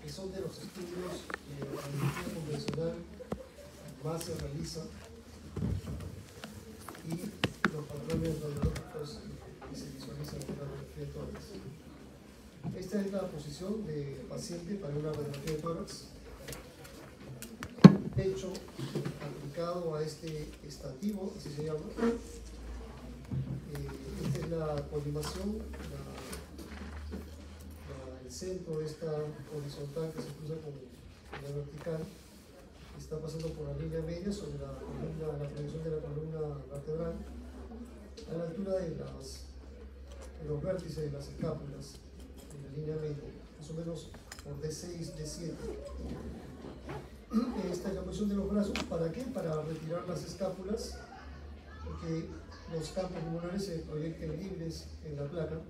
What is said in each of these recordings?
que son de los estudios que la medicina convencional más se realiza y los patrones radiológicos que se visualizan en la radiografía de tórax. Esta es la posición del paciente para una radiografía de tórax. Pecho aplicado a este estativo, así se llama. Esta es la colimación, el centro de esta horizontal que se cruza con la vertical. Está pasando por la línea media sobre la proyección de la columna vertebral a la altura de los vértices de las escápulas en la línea media, más o menos por D6, D7. Esta es la posición de los brazos. ¿Para qué? Para retirar las escápulas, porque los campos pulmonares se proyecten libres en la placa.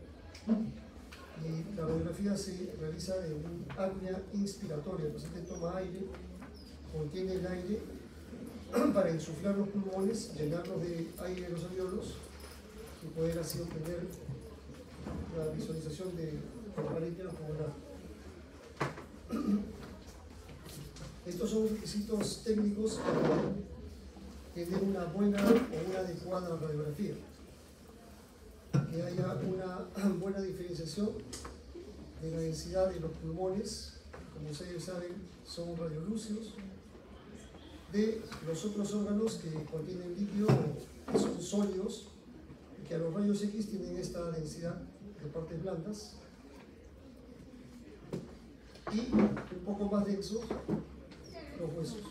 Y la radiografía se realiza en un apnea inspiratoria. El paciente toma aire, contiene el aire para insuflar los pulmones, llenarlos de aire los alvéolos y poder así obtener la visualización del parénquima pulmonar. Estos son requisitos técnicos para tener una buena o una adecuada radiografía. Que haya una buena diferenciación de la densidad de los pulmones, como ustedes saben, son radiolúcidos, de los otros órganos que contienen líquido, que son sólidos, que a los rayos X tienen esta densidad de partes blandas, y un poco más densos los huesos.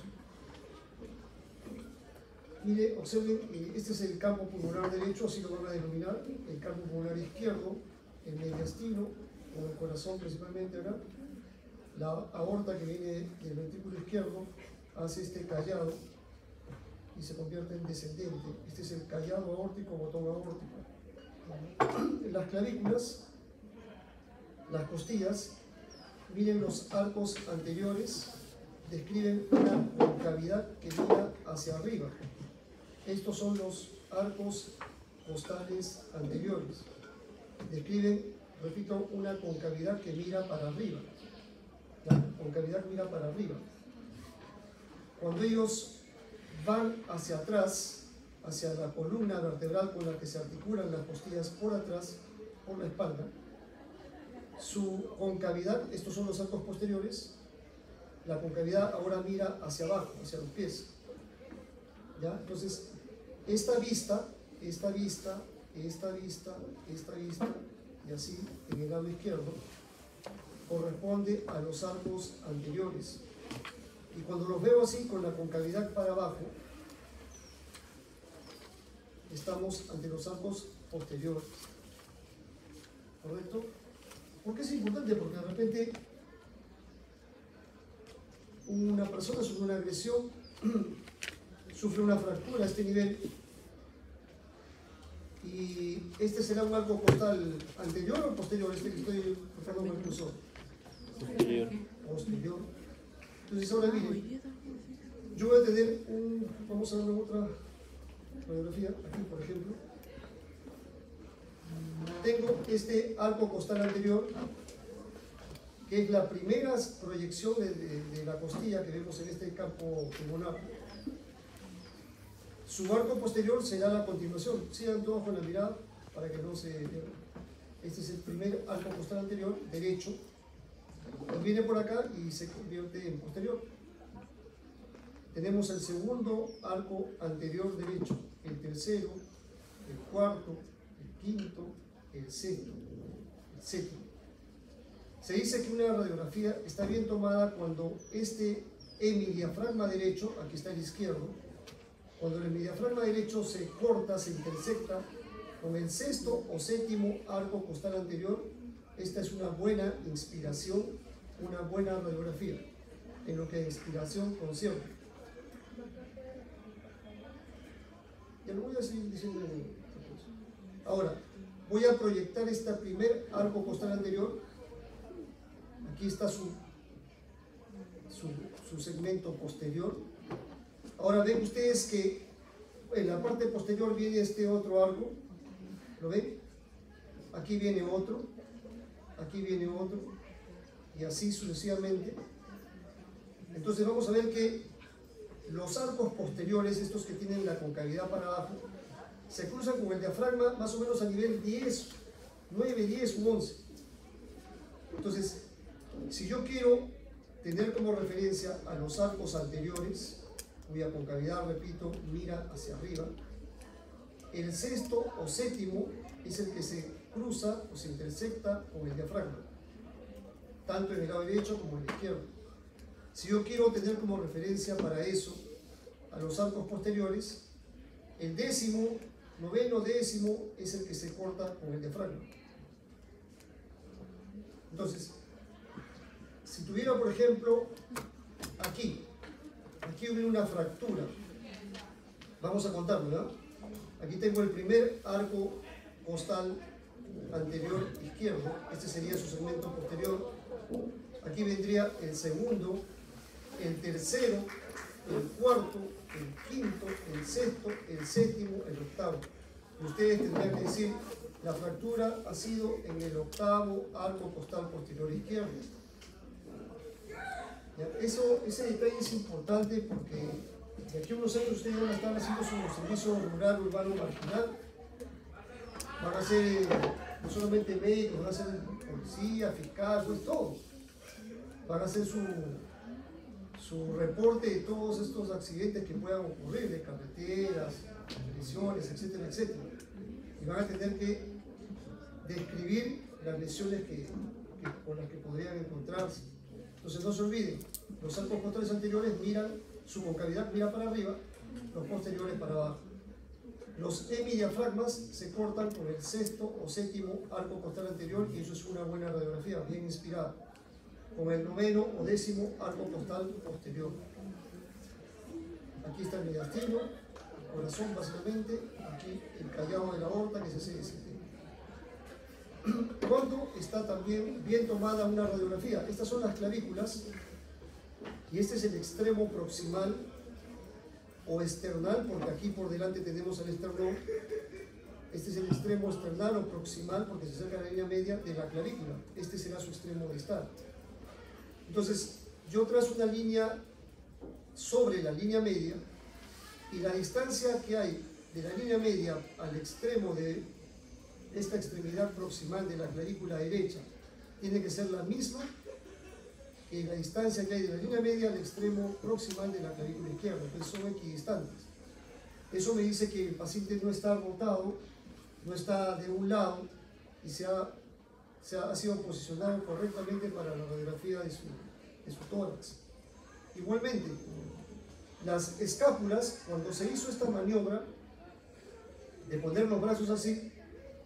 Mire, observen, este es el campo pulmonar derecho, así lo van a denominar, el campo pulmonar izquierdo, el mediastino, o el corazón principalmente acá, la aorta que viene del ventrículo izquierdo hace este callado y se convierte en descendente. Este es el callado aórtico, botón aórtico. En las clavículas, las costillas, miren los arcos anteriores, describen una concavidad que mira hacia arriba. Estos son los arcos costales anteriores. Describen, repito, una concavidad que mira para arriba. La concavidad mira para arriba. Cuando ellos van hacia atrás, hacia la columna vertebral con la que se articulan las costillas por atrás, por la espalda, su concavidad, estos son los arcos posteriores, la concavidad ahora mira hacia abajo, hacia los pies. ¿Ya? Entonces, esta vista, y así en el lado izquierdo, corresponde a los arcos anteriores. Y cuando los veo así, con la concavidad para abajo, estamos ante los arcos posteriores. ¿Correcto? ¿Por qué es importante? Porque de repente una persona sufre una agresión, sufre una fractura a este nivel, y este será un arco costal anterior o posterior, este que estoy buscando con el cursor. Posterior. Entonces ahora miren, yo voy a tener vamos a ver otra radiografía, aquí por ejemplo. Tengo este arco costal anterior, que es la primera proyección de la costilla que vemos en este campo pulmonar. Su arco posterior será la continuación. Sigan todos con la mirada para que no se pierdan. Este es el primer arco costal anterior, derecho. Viene por acá y se convierte en posterior. Tenemos el segundo arco anterior derecho, el tercero, el cuarto, el quinto, el sexto, el séptimo. Se dice que una radiografía está bien tomada cuando este hemidiafragma derecho, aquí está el izquierdo, cuando el hemidiafragma derecho se corta, se intersecta con el sexto o séptimo arco costal anterior. Esta es una buena inspiración, una buena radiografía en lo que a inspiración concierne. Ya lo voy a seguir diciendo. Ahora, voy a proyectar este primer arco costal anterior. Aquí está su segmento posterior. Ahora ven ustedes que en la parte posterior viene este otro arco. ¿Lo ven? Aquí viene otro. Aquí viene otro. y así sucesivamente. Entonces vamos a ver que los arcos posteriores, estos que tienen la concavidad para abajo, se cruzan con el diafragma más o menos a nivel 10, 9, 10 u 11. Entonces, si yo quiero tener como referencia a los arcos anteriores, cuya concavidad, repito, mira hacia arriba, el sexto o séptimo es el que se cruza o se intersecta con el diafragma, tanto en el lado derecho como en el izquierdo. Si yo quiero tener como referencia para eso a los arcos posteriores, el décimo, noveno, décimo es el que se corta con el diafragma. Entonces, si tuviera, por ejemplo, aquí hubiera una fractura, vamos a contarlo, ¿verdad? Aquí tengo el primer arco costal anterior izquierdo, este sería su segmento posterior. Aquí vendría el segundo, el tercero, el cuarto, el quinto, el sexto, el séptimo, el octavo. Y ustedes tendrán que decir, la fractura ha sido en el octavo arco costal posterior izquierdo. ¿Ya? Ese detalle es importante porque de aquí a unos años ustedes van a estar haciendo su servicio rural, urbano, marginal. Van a ser no solamente médicos, van a ser policía, fiscal, pues todo. Van a hacer su reporte de todos estos accidentes que puedan ocurrir, de carreteras, lesiones, etcétera, etcétera. Y van a tener que describir las lesiones con las que podrían encontrarse. Entonces no se olviden, los arcos costales anteriores miran, su concavidad mira para arriba, los posteriores para abajo. Los hemidiafragmas se cortan con el sexto o séptimo arco costal anterior y eso es una buena radiografía, bien inspirada. Con el noveno o décimo arco costal posterior. Aquí está el mediastino, el corazón básicamente, aquí el callado de la aorta que se hace ese. Cuando está también bien tomada una radiografía, estas son las clavículas y este es el extremo proximal o external, porque aquí por delante tenemos el esternón. Este es el extremo external o proximal porque se acerca a la línea media de la clavícula. Este será su extremo distal. Entonces, yo trazo una línea sobre la línea media y la distancia que hay de la línea media al extremo de esta extremidad proximal de la clavícula derecha tiene que ser la misma que la distancia que hay de la línea media al extremo proximal de la clavícula izquierda, entonces son equidistantes. Eso me dice que el paciente no está rotado, no está de un lado y ha sido posicionado correctamente para la radiografía de su tórax. Igualmente, las escápulas, cuando se hizo esta maniobra de poner los brazos así,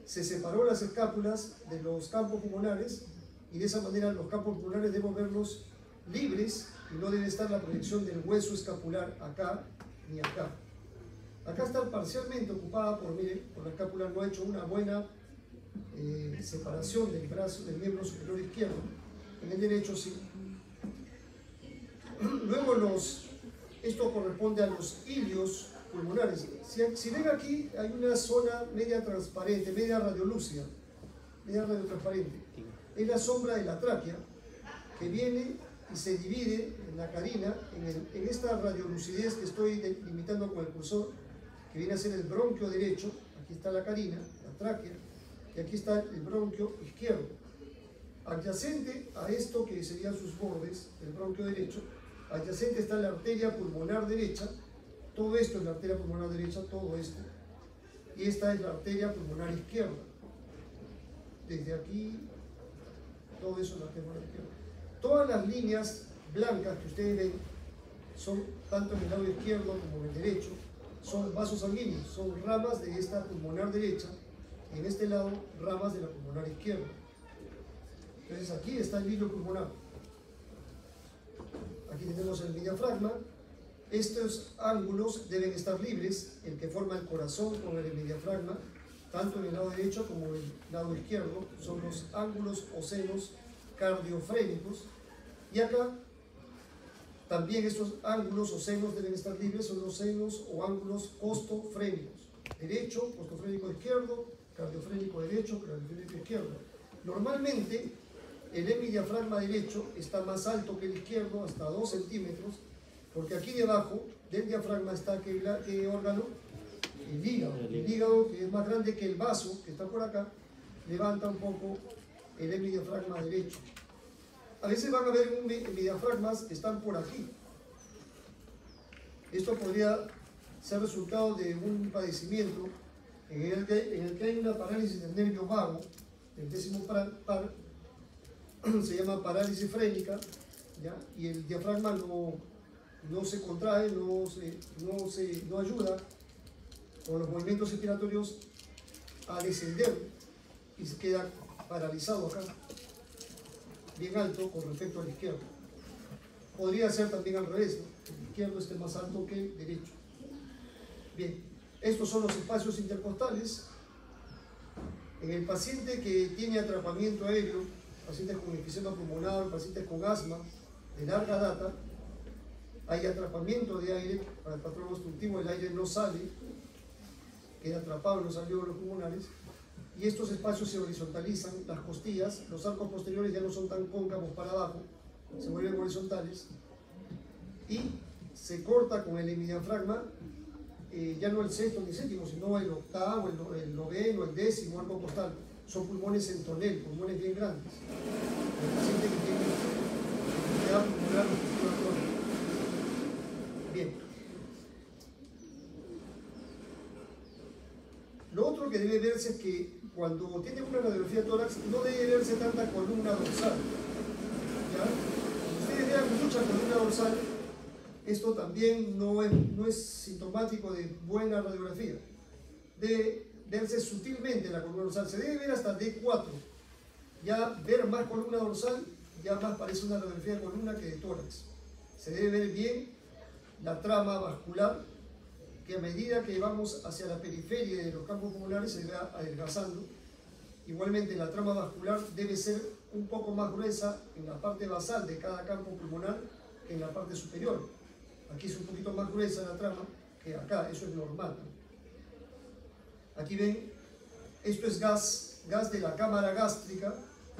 se separó las escápulas de los campos pulmonares y de esa manera los campos pulmonares debemos verlos libres y no debe estar la proyección del hueso escapular acá ni acá. Acá está parcialmente ocupada por la escápula, no ha hecho una buena separación del brazo, del miembro superior izquierdo. En el derecho sí. Luego esto corresponde a los ilios pulmonares. Si ven aquí hay una zona media transparente, media radiolúcida, media radiotransparente. Es la sombra de la tráquea que viene y se divide en la carina, en esta radiolucidez que estoy delimitando con el cursor, que viene a ser el bronquio derecho. Aquí está la carina, la tráquea, y aquí está el bronquio izquierdo. Adyacente a esto que serían sus bordes, el bronquio derecho, adyacente está la arteria pulmonar derecha. Todo esto es la arteria pulmonar derecha, todo esto. Y esta es la arteria pulmonar izquierda. Desde aquí, todo eso es la arteria pulmonar izquierda. Todas las líneas blancas que ustedes ven son, tanto en el lado izquierdo como en el derecho, son vasos sanguíneos, son ramas de esta pulmonar derecha, y en este lado, ramas de la pulmonar izquierda. Entonces aquí está el hilo pulmonar. Aquí tenemos el diafragma. Estos ángulos deben estar libres, el que forma el corazón con el diafragma, tanto en el lado derecho como en el lado izquierdo, son los ángulos o senos cardiofrénicos. Y acá también estos ángulos o senos deben estar libres, son los senos o ángulos costofrénicos. Derecho, costofrénico izquierdo, cardiofrénico derecho, cardiofrénico izquierdo. Normalmente el hemidiafragma derecho está más alto que el izquierdo, hasta 2 centímetros, porque aquí debajo del diafragma está ¿qué órgano? El hígado. El hígado, que es más grande que el vaso, que está por acá, levanta un poco el hemidiafragma derecho. A veces van a ver hemidiafragmas que están por aquí. Esto podría ser resultado de un padecimiento en el que hay una parálisis del nervio vago, el 10º par, se llama parálisis frénica, ¿ya? Y el diafragma no se contrae, no ayuda con los movimientos respiratorios a descender y se queda paralizado acá, bien alto con respecto al izquierdo. Podría ser también al revés, ¿no? El izquierdo esté más alto que el derecho. Bien, estos son los espacios intercostales. En el paciente que tiene atrapamiento aéreo, pacientes con enfisema pulmonar, pacientes con asma de larga data, hay atrapamiento de aire para el patrón obstructivo, el aire no sale, queda atrapado en los alvéolos pulmonares, y estos espacios se horizontalizan, las costillas, los arcos posteriores ya no son tan cóncavos para abajo, se vuelven horizontales, y se corta con el hemidiafragma, ya no el sexto ni séptimo, sino el octavo, el noveno, el 10º arco costal. Son pulmones en tonel, pulmones bien grandes. El paciente que tiene enfermedad pulmonar obstructiva crónica. Bien. Lo otro que debe verse es que cuando tiene una radiografía de tórax no debe verse tanta columna dorsal. ¿Ya? Cuando ustedes vean mucha columna dorsal, esto también no es sintomático de buena radiografía. Debe verse sutilmente la columna dorsal, se debe ver hasta D4. Ya ver más columna dorsal, ya más parece una radiografía de columna que de tórax. Se debe ver bien la trama vascular, que a medida que vamos hacia la periferia de los campos pulmonares se va adelgazando. Igualmente la trama vascular debe ser un poco más gruesa en la parte basal de cada campo pulmonar que en la parte superior. Aquí es un poquito más gruesa la trama que acá, eso es normal. Aquí ven, esto es gas de la cámara gástrica,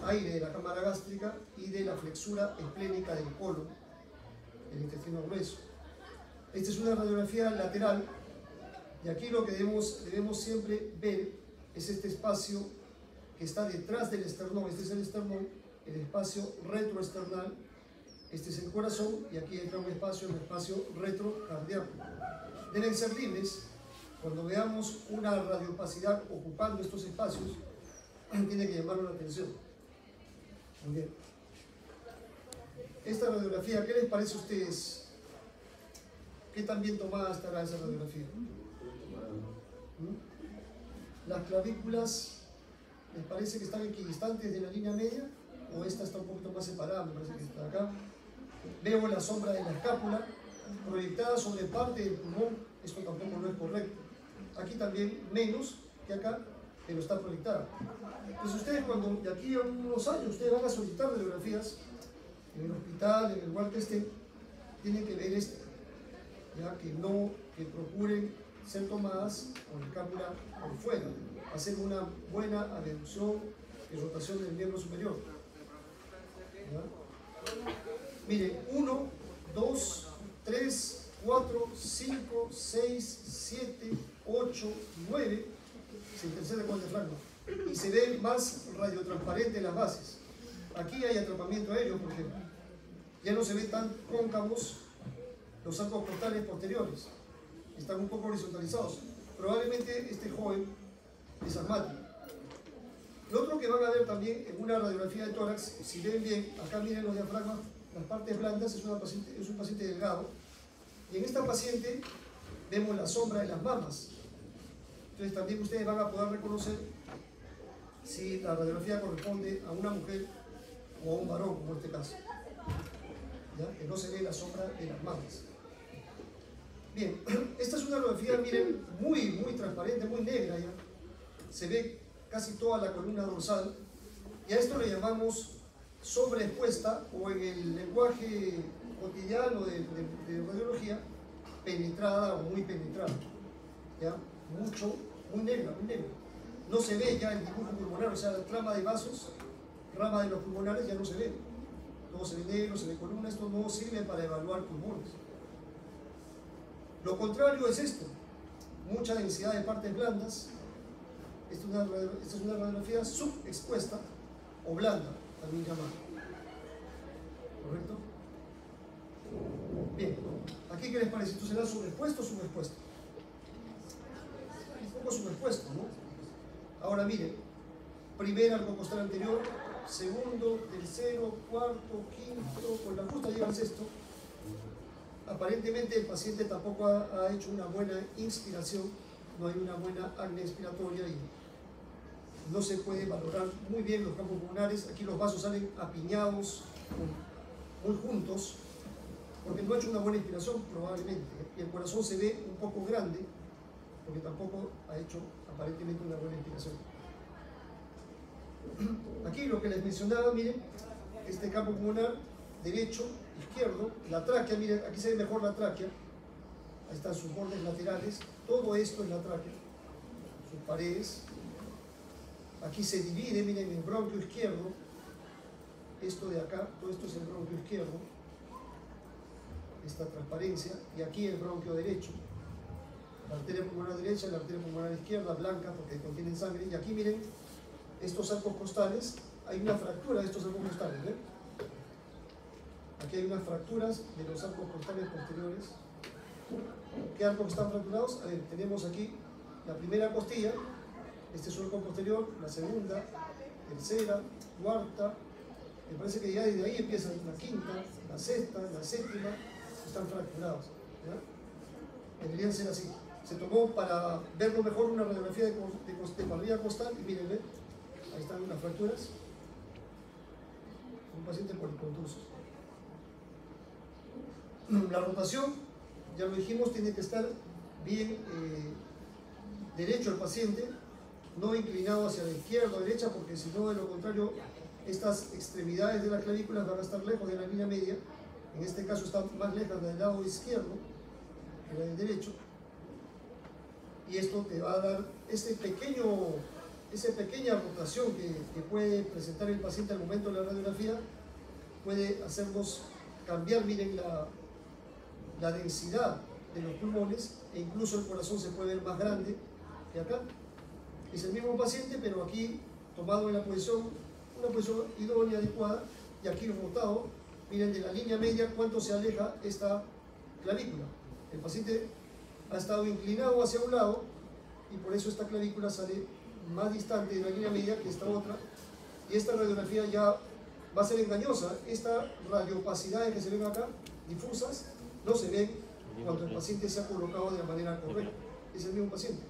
aire de la cámara gástrica y de la flexura esplénica del colon, el intestino grueso. Esta es una radiografía lateral y aquí lo que debemos siempre ver es este espacio que está detrás del esternón. Este es el esternón, el espacio retroesternal. Este es el corazón y aquí entra un espacio, el espacio retrocardíaco. Deben ser libres. Cuando veamos una radiopacidad ocupando estos espacios, tiene que llamar la atención. Muy bien. Esta radiografía, ¿qué les parece a ustedes? ¿Qué tan bien tomada estará esa radiografía? Las clavículas, ¿les parece que están equidistantes de la línea media? ¿O esta está un poquito más separada? Me parece que está acá. Veo la sombra de la escápula proyectada sobre parte del pulmón. Esto tampoco no es correcto. Aquí también menos que acá, pero está proyectada. Entonces ustedes cuando de aquí a unos años ustedes van a solicitar radiografías en el hospital, en el lugar que estén, tienen que ver esto, ya que procuren ser tomadas con la cápsula por fuera, hacer una buena abducción y rotación del miembro superior. ¿Ya? Miren, 1, 2, 3, 4, 5, 6, 7, 8, 9, se intercede con el diafragma y se ve más radiotransparente las bases. Aquí hay atrapamiento aéreo, por ejemplo. Ya no se ven tan cóncavos los arcos costales posteriores, están un poco horizontalizados. Probablemente este joven es asmático. Lo otro que van a ver también en una radiografía de tórax, si ven bien, acá miren los diafragmas, las partes blandas, es un paciente delgado, y en esta paciente vemos la sombra de las mamas. Entonces también ustedes van a poder reconocer si la radiografía corresponde a una mujer o a un varón, como en este caso. ¿Ya? Que no se ve la sombra de las mamas. Bien, esta es una radiografía, miren, muy transparente, muy negra ya. Se ve casi toda la columna dorsal y a esto le llamamos sobreexpuesta, o en el lenguaje cotidiano de radiología, penetrada o muy penetrada. ¿Ya? Muy negra, muy negra. No se ve ya el dibujo pulmonar, o sea, la trama de vasos rama de los pulmonares ya no se ve. Todo se ve negro, se ve columna. Esto no sirve para evaluar pulmones. Lo contrario es esto. Mucha densidad de partes blandas. Esta es una radiografía subexpuesta o blanda, también llamada. ¿Correcto? Bien. ¿Aquí qué les parece? ¿Esto será sobreexpuesto o subexpuesto? Un poco subexpuesto, ¿no? Ahora miren. Primer arco costal anterior, segundo, tercero, cuarto, quinto, con la justa llega al sexto. Aparentemente el paciente tampoco ha hecho una buena inspiración, no hay una buena apnea expiratoria y no se puede valorar muy bien los campos pulmonares. Aquí los vasos salen apiñados, muy juntos, porque no ha hecho una buena inspiración probablemente. Y el corazón se ve un poco grande, porque tampoco ha hecho aparentemente una buena inspiración. Aquí lo que les mencionaba, miren, este campo pulmonar derecho, izquierdo, la tráquea, miren, aquí se ve mejor la tráquea, ahí están sus bordes laterales, todo esto es la tráquea, sus paredes, aquí se divide, miren, el bronquio izquierdo, esto de acá, todo esto es el bronquio izquierdo, esta transparencia, y aquí el bronquio derecho, la arteria pulmonar derecha, la arteria pulmonar izquierda, blanca porque contienen sangre, y aquí miren, estos arcos costales, hay una fractura de estos arcos costales, ¿ven? Aquí hay unas fracturas de los arcos costales posteriores. ¿Qué arcos están fracturados? A ver, tenemos aquí la primera costilla, este es su arco posterior, la segunda, tercera, cuarta, me parece que ya desde ahí empiezan la quinta, la sexta, la séptima, están fracturados, ¿ya? Deberían ser así. Se tomó para verlo mejor una radiografía de parrilla costal y miren, ¿ven? Ahí están las fracturas. Un paciente policontuso. La rotación, ya lo dijimos, tiene que estar bien derecho el paciente, no inclinado hacia la izquierda o derecha, porque si no, de lo contrario, estas extremidades de las clavículas van a estar lejos de la línea media. En este caso están más lejos del lado izquierdo que del derecho. Y esto te va a dar esa pequeña rotación que puede presentar el paciente al momento de la radiografía, puede hacernos cambiar, miren, la densidad de los pulmones, e incluso el corazón se puede ver más grande que acá. Es el mismo paciente, pero aquí tomado en una posición idónea, adecuada, y aquí rotado, miren de la línea media cuánto se aleja esta clavícula. El paciente ha estado inclinado hacia un lado y por eso esta clavícula sale más distante de la línea media que esta otra, y esta radiografía ya va a ser engañosa. Estas radiopacidades que se ven acá, difusas, no se ven cuando el paciente se ha colocado de la manera correcta. Es el mismo paciente.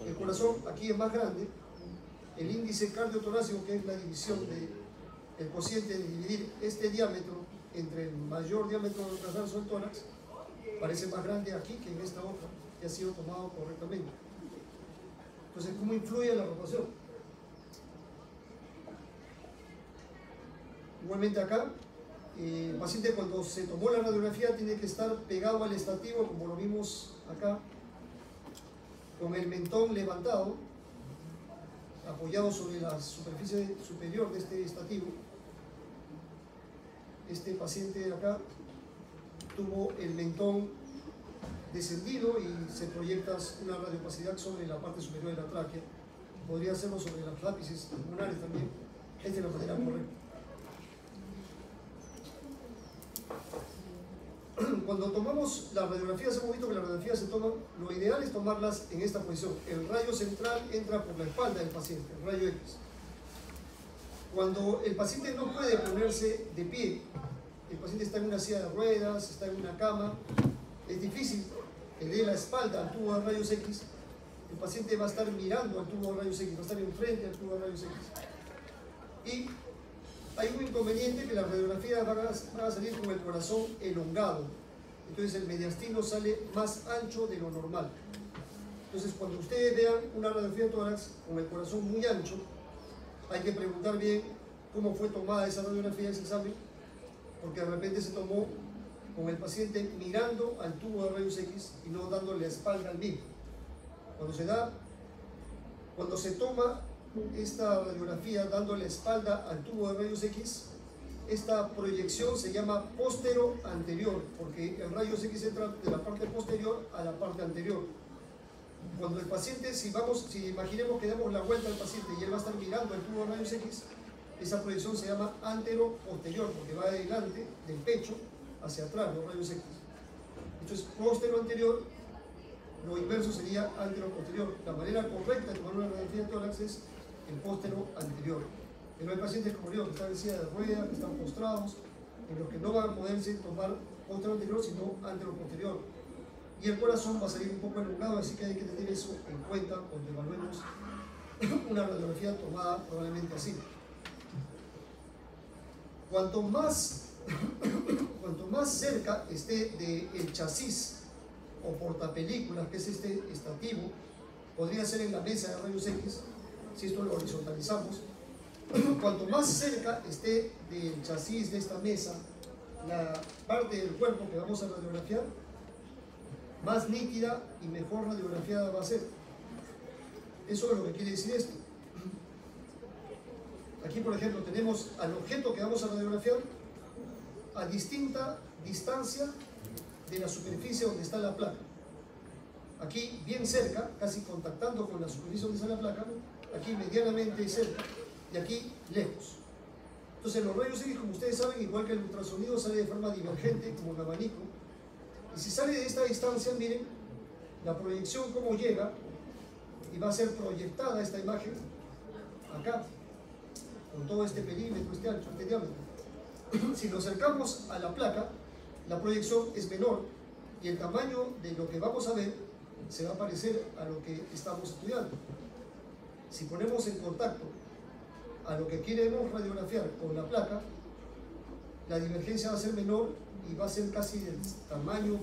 El corazón aquí es más grande, el índice cardiotorácico, que es la división del cociente de dividir este diámetro entre el mayor diámetro del transverso del tórax, parece más grande aquí que en esta otra, que ha sido tomado correctamente. Entonces, ¿cómo influye la rotación? Igualmente acá, el paciente cuando se tomó la radiografía tiene que estar pegado al estativo, como lo vimos acá, con el mentón levantado, apoyado sobre la superficie superior de este estativo. Este paciente de acá tuvo el mentón descendido y se proyecta una radiopacidad sobre la parte superior de la tráquea. Podría hacerlo sobre las lápices pulmonares también. Esta es la manera correcta. Cuando tomamos las radiografías, hemos visto que las radiografías se toman, lo ideal es tomarlas en esta posición. El rayo central entra por la espalda del paciente, el rayo X. Cuando el paciente no puede ponerse de pie, el paciente está en una silla de ruedas, está en una cama, es difícil que dé la espalda al tubo de rayos X, el paciente va a estar mirando al tubo de rayos X, va a estar enfrente al tubo de rayos X. Y hay un inconveniente, que las radiografías van a salir con el corazón elongado. Entonces el mediastino sale más ancho de lo normal. Entonces cuando ustedes vean una radiografía de tórax con el corazón muy ancho, hay que preguntar bien cómo fue tomada esa radiografía, ese examen, porque de repente se tomó con el paciente mirando al tubo de rayos X y no dándole la espalda al mismo. Cuando se toma esta radiografía dando la espalda al tubo de rayos X, esta proyección se llama póstero-anterior, porque el rayos X entra de la parte posterior a la parte anterior. Cuando el paciente, si imaginemos que damos la vuelta al paciente y él va a estar mirando el tubo de rayos X, esa proyección se llama antero-posterior, porque va de delante del pecho hacia atrás, los rayos X. Esto es póstero-anterior, lo inverso sería antero-posterior. La manera correcta de tomar una radiografía de tórax es el póstero-anterior. Pero hay pacientes como yo que están en silla de ruedas, que están postrados, en los que no van a poderse tomar póstero-anterior, sino antero-posterior. Y el corazón va a salir un poco elongado, así que hay que tener eso en cuenta cuando evaluemos una radiografía tomada probablemente así. Cuanto más cerca esté del chasis o portapelículas, que es este estativo, podría ser en la mesa de rayos X, si esto lo horizontalizamos, cuanto más cerca esté del chasis de esta mesa, la parte del cuerpo que vamos a radiografiar, más nítida y mejor radiografiada va a ser. Eso es lo que quiere decir esto. Aquí, por ejemplo, tenemos al objeto que vamos a radiografiar a distinta distancia de la superficie donde está la placa. Aquí bien cerca, casi contactando con la superficie donde está la placa, aquí medianamente cerca y aquí lejos. Entonces los rayos X, como ustedes saben, igual que el ultrasonido, sale de forma divergente, como un abanico. Y si sale de esta distancia, miren la proyección cómo llega y va a ser proyectada esta imagen acá, con todo este perímetro, este ancho, este diámetro. Si nos acercamos a la placa, la proyección es menor y el tamaño de lo que vamos a ver se va a parecer a lo que estamos estudiando. Si ponemos en contacto a lo que queremos radiografiar con la placa, la divergencia va a ser menor y va a ser casi del tamaño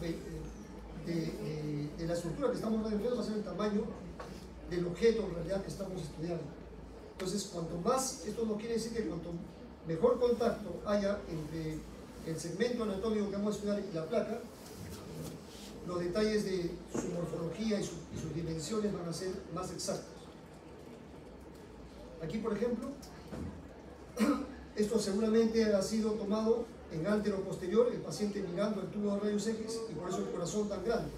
de la estructura que estamos radiografiando, va a ser el tamaño del objeto en realidad que estamos estudiando. Entonces, cuanto más, esto no quiere decir que cuanto mejor contacto haya entre el segmento anatómico que vamos a estudiar y la placa, los detalles de su morfología y sus dimensiones van a ser más exactos. Aquí, por ejemplo, esto seguramente ha sido tomado en antero-posterior, el paciente mirando el tubo de rayos X, y por eso el corazón tan grande.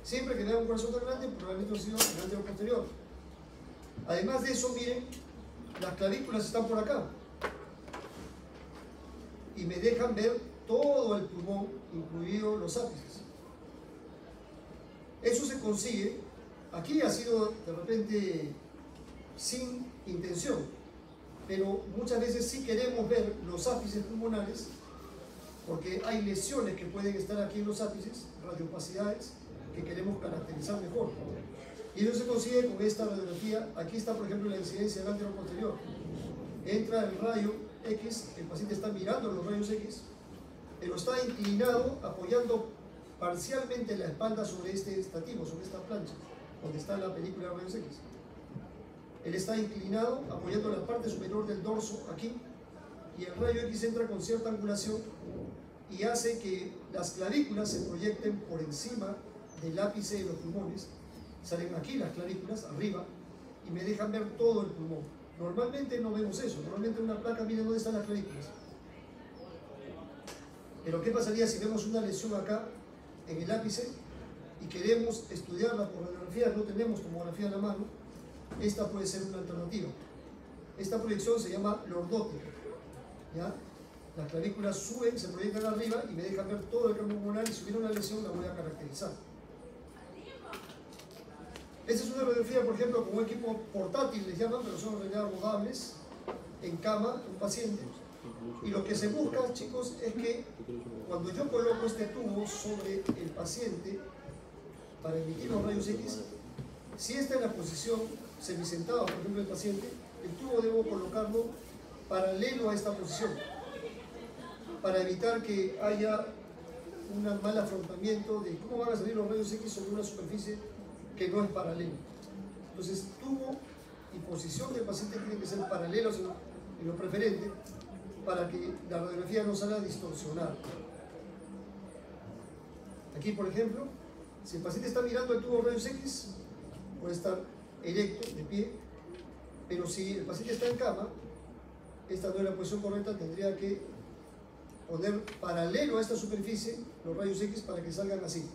Siempre que vea un corazón tan grande, probablemente ha sido en antero-posterior. Además de eso, miren, las clavículas están por acá y me dejan ver todo el pulmón, incluidos los ápices. Eso se consigue, aquí ha sido de repente sin intención, pero muchas veces sí queremos ver los ápices pulmonares porque hay lesiones que pueden estar aquí en los ápices, radiopacidades, que queremos caracterizar mejor. Y eso se consigue con esta radiografía. Aquí está, por ejemplo, la incidencia del antero-posterior. Entra el rayo X, el paciente está mirando los rayos X, pero está inclinado, apoyando parcialmente la espalda sobre este estativo, sobre esta plancha, donde está la película de rayos X. Él está inclinado, apoyando la parte superior del dorso aquí, y el rayo X entra con cierta angulación y hace que las clavículas se proyecten por encima del ápice de los pulmones. Salen aquí las clavículas, arriba, y me dejan ver todo el pulmón. Normalmente no vemos eso, normalmente en una placa, miren dónde están las clavículas. Pero ¿qué pasaría si vemos una lesión acá, en el ápice, y queremos estudiarla por radiografía, no tenemos tomografía en la mano? Esta puede ser una alternativa. Esta proyección se llama lordótica, ¿ya? Las clavículas suben, se proyectan arriba y me dejan ver todo el campo pulmonar, y si hubiera una lesión la voy a caracterizar. Esta es una radiografía, por ejemplo, con un equipo portátil, les llaman, pero son en realidad rodables, en cama, un paciente. Y lo que se busca, chicos, es que cuando yo coloco este tubo sobre el paciente para emitir los rayos X, si esta es la posición semisentada, por ejemplo, del paciente, el tubo debo colocarlo paralelo a esta posición, para evitar que haya un mal afrontamiento de cómo van a salir los rayos X sobre una superficie que no es paralela. Entonces, tubo y posición del paciente tienen que ser paralelos en lo preferente para que la radiografía no salga distorsionada. Aquí, por ejemplo, si el paciente está mirando el tubo de rayos X, puede estar erecto, de pie, Pero si el paciente está en cama, esta no es la posición correcta, tendría que poner paralelo a esta superficie los rayos X para que salgan así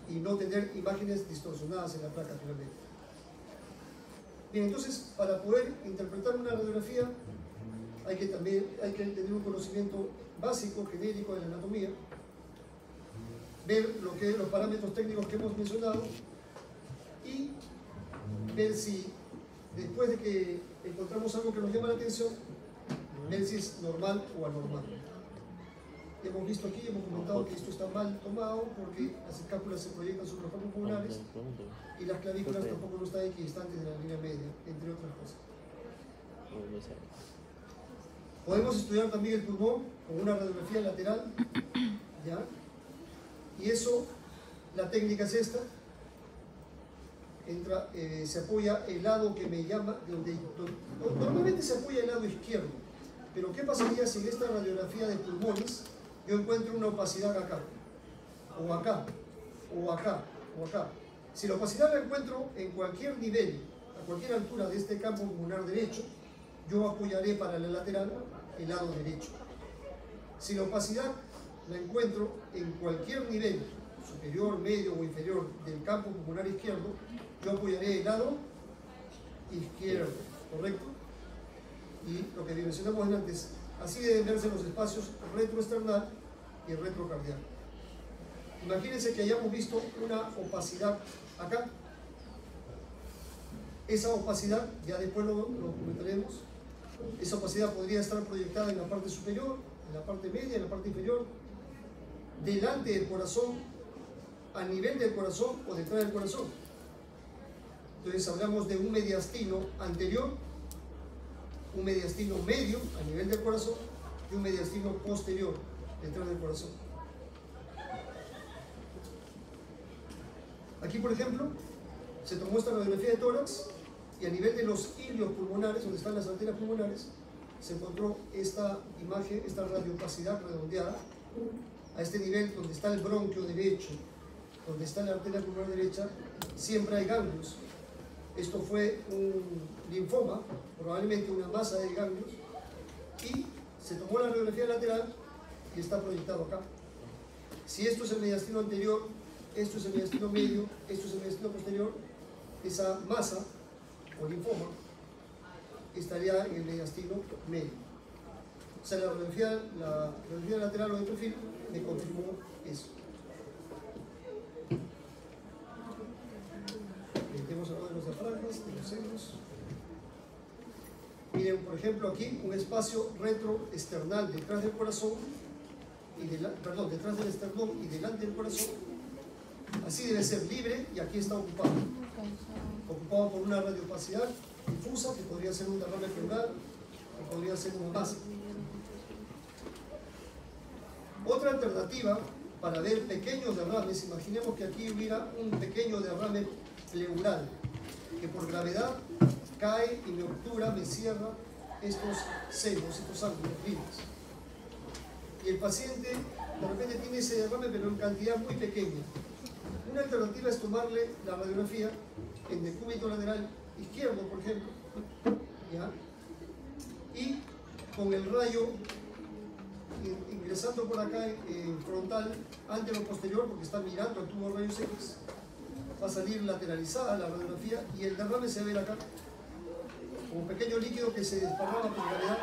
y no tener imágenes distorsionadas en la placa finalmente. Bien, entonces para poder interpretar una radiografía hay que tener un conocimiento básico, genérico de la anatomía, ver los parámetros técnicos que hemos mencionado y ver si después de que encontramos algo que nos llama la atención, ver si es normal o anormal. Hemos visto aquí, hemos comentado que esto está mal tomado porque las escápulas se proyectan sobre los campos pulmonares y las clavículas tampoco no están equidistantes de la línea media, entre otras cosas. Podemos estudiar también el pulmón con una radiografía lateral, ¿ya? Y eso, la técnica es esta. Se apoya el lado que me llama, normalmente se apoya el lado izquierdo, pero ¿qué pasaría si en esta radiografía de pulmones yo encuentro una opacidad acá, o acá, o acá, o acá? Si la opacidad la encuentro en cualquier nivel, a cualquier altura de este campo pulmonar derecho, yo apoyaré para la lateral el lado derecho. Si la opacidad la encuentro en cualquier nivel, superior, medio o inferior del campo pulmonar izquierdo, yo apoyaré el lado izquierdo, ¿correcto? Y lo que mencionamos antes, así deben verse los espacios retroesternal y retrocardial. Imagínense que hayamos visto una opacidad acá. Esa opacidad, ya después lo comentaremos, esa opacidad podría estar proyectada en la parte superior, en la parte media, en la parte inferior, delante del corazón, a nivel del corazón o detrás del corazón. Entonces hablamos de un mediastino anterior, un mediastino medio a nivel del corazón y un mediastino posterior detrás del corazón. Aquí, por ejemplo, se tomó esta radiografía de tórax y a nivel de los ilios pulmonares, donde están las arterias pulmonares, se encontró esta imagen, esta radiopacidad redondeada a este nivel donde está el bronquio derecho, donde está la arteria pulmonar derecha, siempre hay ganglios. Esto fue un linfoma, probablemente una masa de ganglios, y se tomó la radiografía lateral y está proyectado acá. Si esto es el mediastino anterior, esto es el mediastino medio, esto es el mediastino posterior, esa masa o linfoma estaría en el mediastino medio. O sea, la radiografía lateral o de perfil me confirmó eso. Hemos hablado de los diafragmas, de los senos. Miren, por ejemplo, aquí un espacio retroesternal detrás del corazón, detrás del esternón y delante del corazón. Así debe ser libre y aquí está ocupado. Ocupado por una radiopacidad difusa que podría ser un derrame pleural o podría ser una masa. Otra alternativa para ver pequeños derrames, imaginemos que aquí hubiera un pequeño derrame pleural que por gravedad cae y me obtura, me cierra estos senos, estos ángulos libres. Y el paciente de repente tiene ese derrame pero en cantidad muy pequeña. Una alternativa es tomarle la radiografía en decúbito lateral izquierdo, por ejemplo, ¿ya? Y con el rayo ingresando por acá en frontal, antero-posterior, porque está mirando al tubo de rayos X, va a salir lateralizada la radiografía y el derrame se ve acá, como un pequeño líquido que se desparrama por gravedad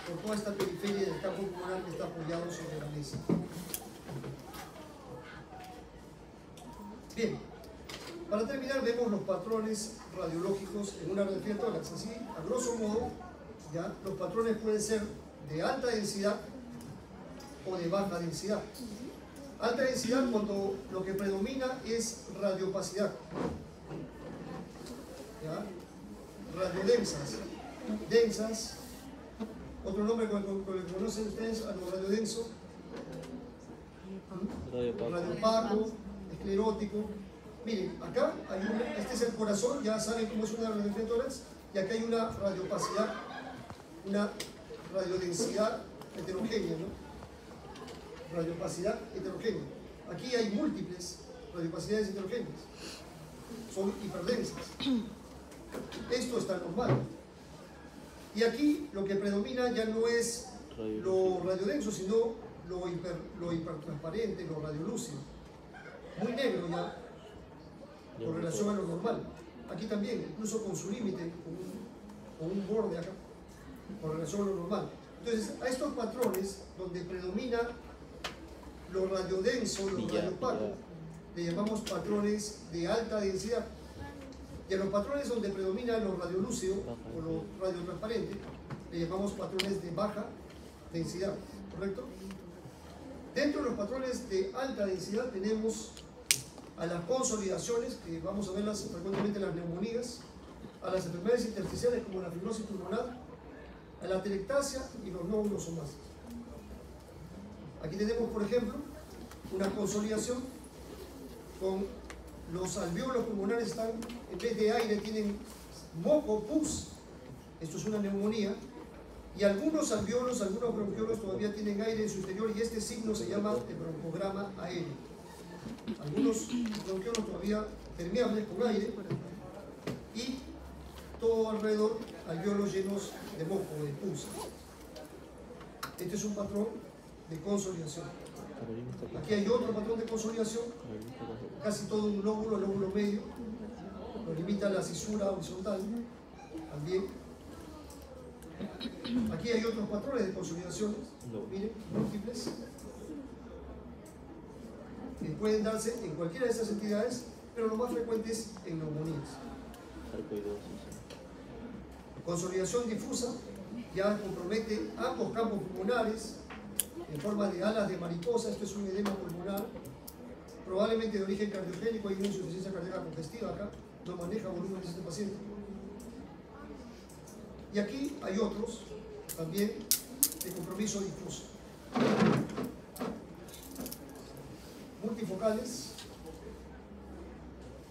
por toda esta periferia del campo pulmonar que está apoyado sobre la mesa. Bien, para terminar vemos los patrones radiológicos en una radiografía de tórax. Así, a grosso modo, ¿ya? Los patrones pueden ser de alta densidad o de baja densidad. Alta densidad cuando lo que predomina es radiopacidad, ¿ya? Radiodensas, densas, otro nombre con el que conocen ustedes a lo radiodenso, radiopaco, esclerótico. Miren, acá hay este es el corazón, ya saben cómo es una radiografía de tórax, y acá hay una radiopacidad, una radiodensidad heterogénea, ¿no? Radiopacidad heterogénea. Aquí hay múltiples radiopacidades heterogéneas, son hiperdensas. Esto está normal. Y aquí lo que predomina ya no es lo radiodenso, sino lo hipertransparente, lo radiolúcido. Muy negro ya, con relación a lo normal. Aquí también, incluso con su límite, con un borde acá, con relación a lo normal. Entonces, a estos patrones donde predomina lo radiodenso, lo radiopaco, le llamamos patrones de alta densidad. Y a los patrones donde predomina lo radiolúcido o lo radiotransparente, le llamamos patrones de baja densidad, ¿correcto? Dentro de los patrones de alta densidad tenemos a las consolidaciones, que vamos a verlas frecuentemente en las neumonías, a las enfermedades intersticiales como la fibrosis pulmonar, a la atelectasia y los nódulos somáticos. Aquí tenemos, por ejemplo, una consolidación con los alvéolos pulmonares están, en vez de aire, tienen moco, pus. Esto es una neumonía. Y algunos alvéolos, algunos bronquiolos todavía tienen aire en su interior y este signo se llama el broncograma aéreo. Algunos bronquiolos todavía permeables con aire y todo alrededor alvéolos llenos de moco, de pus. Este es un patrón de consolidación. Aquí hay otro patrón de consolidación, casi todo un lóbulo, el lóbulo medio, lo limita la cisura horizontal también. Aquí hay otros patrones de consolidación, miren, múltiples, que pueden darse en cualquiera de estas entidades, pero lo más frecuente es en neumonías. Consolidación difusa ya compromete ambos campos pulmonares en forma de alas de mariposa. Esto es un edema pulmonar, probablemente de origen cardiogénico. Hay una insuficiencia cardíaca congestiva acá, no maneja volúmenes este paciente. Y aquí hay otros también de compromiso difuso. Multifocales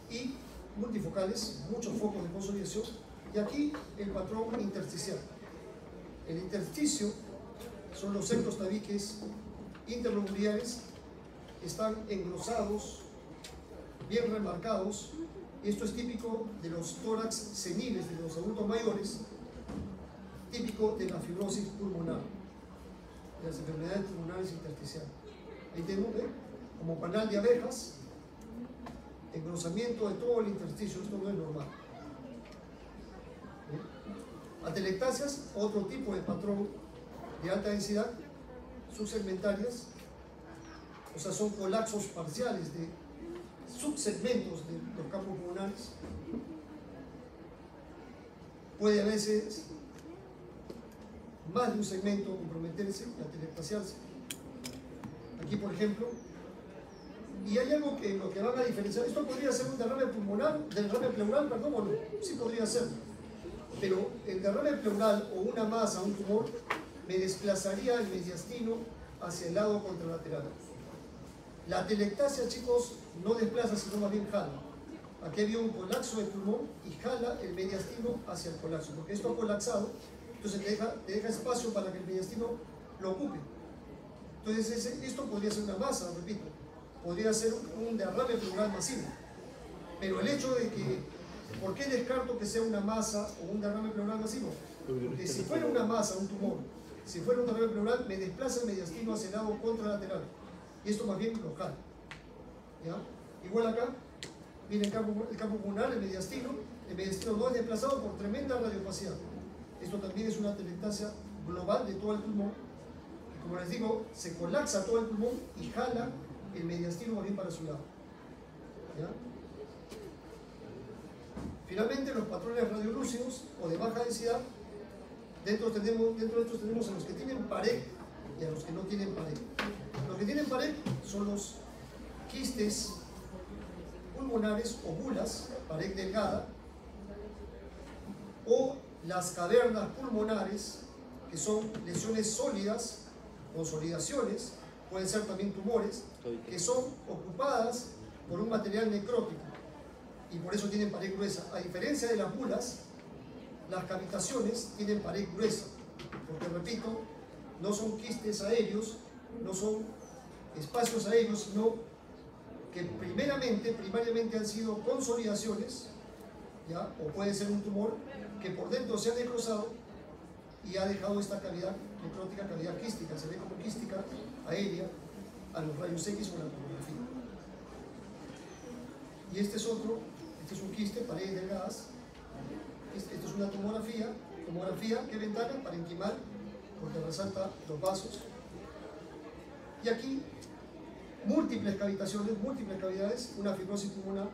y multifocales, muchos focos de consolidación. Y aquí el patrón intersticial. El intersticio son los septos tabiques interlobulares, están engrosados, bien remarcados, y esto es típico de los tórax seniles, de los adultos mayores, típico de la fibrosis pulmonar, de las enfermedades pulmonares intersticiales. Ahí tenemos, como panal de abejas, engrosamiento de todo el intersticio. Esto no es normal. Atelectasias, otro tipo de patrón de alta densidad, subsegmentarias, o sea, son colapsos parciales de subsegmentos de los campos pulmonares. Puede a veces más de un segmento comprometerse y atelectasiarse. Aquí, por ejemplo, y hay algo que en lo que van a diferenciar. Esto podría ser un derrame pulmonar, derrame pleural, perdón, o no, sí podría ser. Pero el derrame pleural o una masa, un tumor, me desplazaría el mediastino hacia el lado contralateral. La atelectasia, chicos, no desplaza, sino más bien jala. Aquí había un colapso del pulmón y jala el mediastino hacia el colapso, porque esto ha colapsado, entonces te deja espacio para que el mediastino lo ocupe. Entonces esto podría ser una masa, repito, podría ser un derrame pleural masivo. Pero el hecho de que, ¿por qué descarto que sea una masa o un derrame pleural masivo? Porque si fuera una masa, un tumor, si fuera un derrame pleural, me desplaza el mediastino hacia el lado contralateral. Y esto más bien lo jala. ¿Ya? Igual acá, miren el campo pulmonar, el mediastino no es desplazado por tremenda radiopacidad. Esto también es una atelectasia global de todo el pulmón. Como les digo, se colapsa todo el pulmón y jala el mediastino más bien para su lado. ¿Ya? Finalmente, los patrones radiolúcidos o de baja densidad, dentro de estos tenemos a los que tienen pared y a los que no tienen pared. Los que tienen pared son los quistes pulmonares o bulas, pared delgada, o las cavernas pulmonares, que son lesiones sólidas, consolidaciones, pueden ser también tumores, que son ocupadas por un material necrótico y por eso tienen pared gruesa. A diferencia de las bulas, las cavitaciones tienen pared gruesa, porque repito, no son quistes aéreos, no son espacios aéreos, sino que primariamente han sido consolidaciones, ¿ya? O puede ser un tumor que por dentro se ha necrosado y ha dejado esta cavidad necrótica, cavidad quística, se ve como quística aérea a los rayos X o en la tomografía. Y este es otro, este es un quiste, paredes delgadas. Esto es una tomografía, ¿qué ventana? Parenquimal, porque resalta los vasos. Y aquí, múltiples cavitaciones, múltiples cavidades, una fibrosis pulmonar,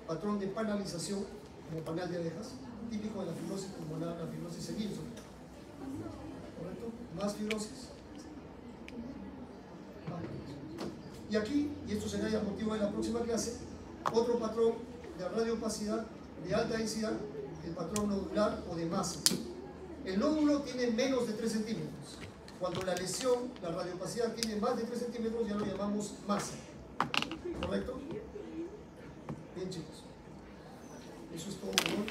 patrón de panalización, como panal de abejas, típico de la fibrosis pulmonar, la fibrosis en Gibson. ¿Correcto? Más fibrosis. Y aquí, y esto será ya motivo de la próxima clase, otro patrón de radiopacidad de alta densidad, el patrón nodular o de masa. El nódulo tiene menos de 3 centímetros. Cuando la lesión, la radiopacidad tiene más de 3 centímetros, ya lo llamamos masa. ¿Correcto? Bien, chicos. Eso es todo por hoy.